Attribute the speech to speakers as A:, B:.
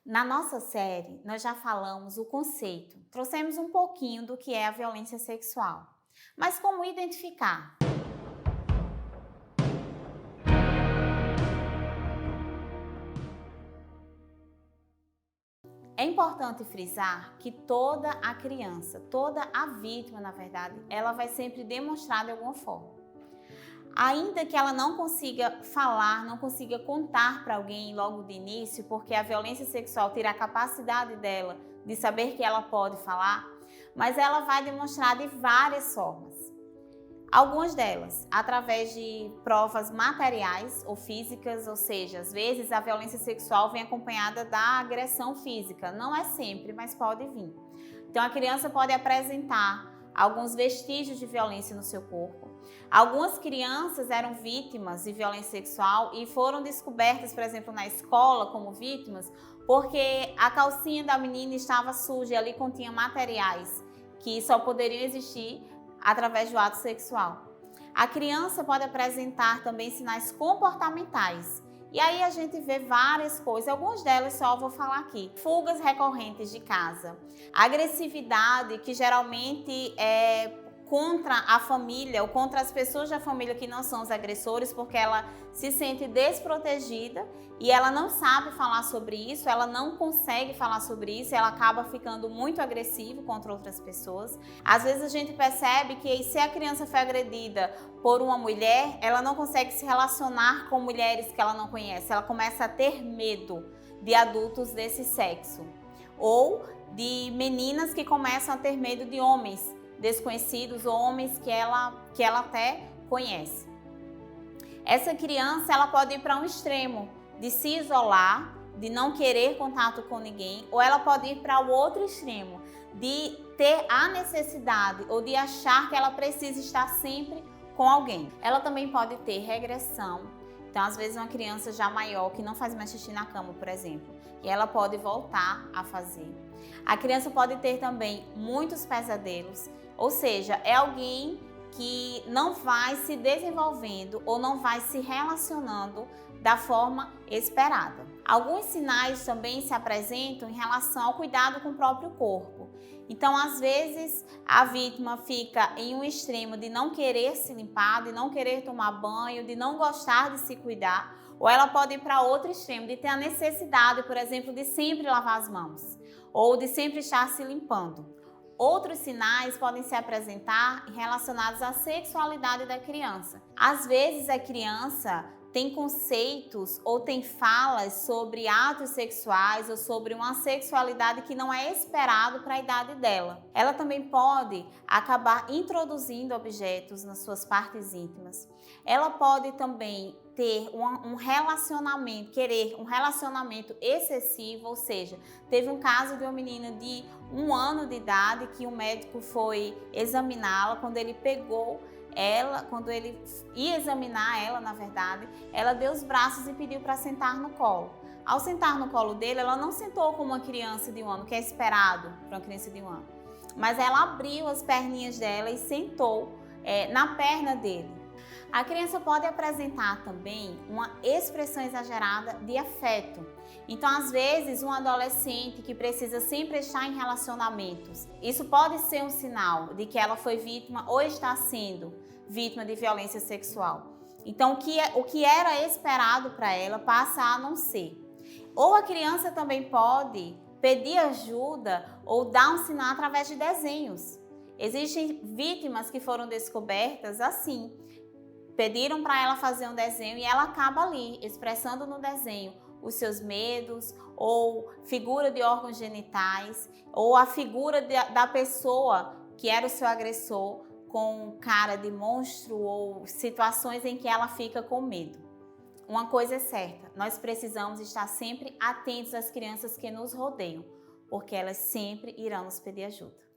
A: Na nossa série, nós já falamos o conceito, trouxemos um pouquinho do que é a violência sexual. Mas como identificar? É importante frisar que toda a criança, toda a vítima, na verdade, ela vai sempre demonstrar de alguma forma. Ainda que ela não consiga falar, não consiga contar para alguém logo de início, porque a violência sexual tira a capacidade dela de saber que ela pode falar, mas ela vai demonstrar de várias formas. Algumas delas, através de provas materiais ou físicas, ou seja, às vezes a violência sexual vem acompanhada da agressão física. Não é sempre, mas pode vir. Então a criança pode apresentar alguns vestígios de violência no seu corpo. Algumas crianças eram vítimas de violência sexual e foram descobertas, por exemplo, na escola como vítimas, porque a calcinha da menina estava suja e ali continha materiais que só poderiam existir através do ato sexual. A criança pode apresentar também sinais comportamentais. E aí a gente vê várias coisas, algumas delas só vou falar aqui. Fugas recorrentes de casa, agressividade que geralmente é contra a família ou contra as pessoas da família que não são os agressores, porque ela se sente desprotegida e ela não sabe falar sobre isso, ela não consegue falar sobre isso, ela acaba ficando muito agressiva contra outras pessoas. Às vezes a gente percebe que se a criança foi agredida por uma mulher, ela não consegue se relacionar com mulheres que ela não conhece, ela começa a ter medo de adultos desse sexo. Ou de meninas que começam a ter medo de homens desconhecidos ou homens que ela até conhece. Essa criança ela pode ir para um extremo de se isolar, de não querer contato com ninguém, ou ela pode ir para o outro extremo de ter a necessidade ou de achar que ela precisa estar sempre com alguém. Ela também pode ter regressão. Então, às vezes, uma criança já maior que não faz mais xixi na cama, por exemplo, e ela pode voltar a fazer. A criança pode ter também muitos pesadelos, ou seja, é alguém que não vai se desenvolvendo ou não vai se relacionando da forma esperada. Alguns sinais também se apresentam em relação ao cuidado com o próprio corpo. Então, às vezes, a vítima fica em um extremo de não querer se limpar, de não querer tomar banho, de não gostar de se cuidar, ou ela pode ir para outro extremo, de ter a necessidade, por exemplo, de sempre lavar as mãos, ou de sempre estar se limpando. Outros sinais podem se apresentar relacionados à sexualidade da criança. Às vezes a criança tem conceitos ou tem falas sobre atos sexuais ou sobre uma sexualidade que não é esperado para a idade dela. Ela também pode acabar introduzindo objetos nas suas partes íntimas. Ela pode também ter um relacionamento, querer um relacionamento excessivo, ou seja, teve um caso de uma menina de 1 ano de idade que o médico foi examiná-la, quando ele pegou ela, quando ele ia examinar ela, na verdade, ela deu os braços e pediu para sentar no colo. Ao sentar no colo dele, ela não sentou como uma criança de 1 ano, que é esperado para uma criança de 1 ano, mas ela abriu as perninhas dela e sentou na perna dele. A criança pode apresentar também uma expressão exagerada de afeto. Então, às vezes, um adolescente que precisa sempre estar em relacionamentos, isso pode ser um sinal de que ela foi vítima ou está sendo vítima de violência sexual. Então, o que era esperado para ela passa a não ser. Ou a criança também pode pedir ajuda ou dar um sinal através de desenhos. Existem vítimas que foram descobertas assim. Pediram para ela fazer um desenho e ela acaba ali, expressando no desenho os seus medos, ou figura de órgãos genitais, ou a figura da pessoa que era o seu agressor com cara de monstro ou situações em que ela fica com medo. Uma coisa é certa, nós precisamos estar sempre atentos às crianças que nos rodeiam, porque elas sempre irão nos pedir ajuda.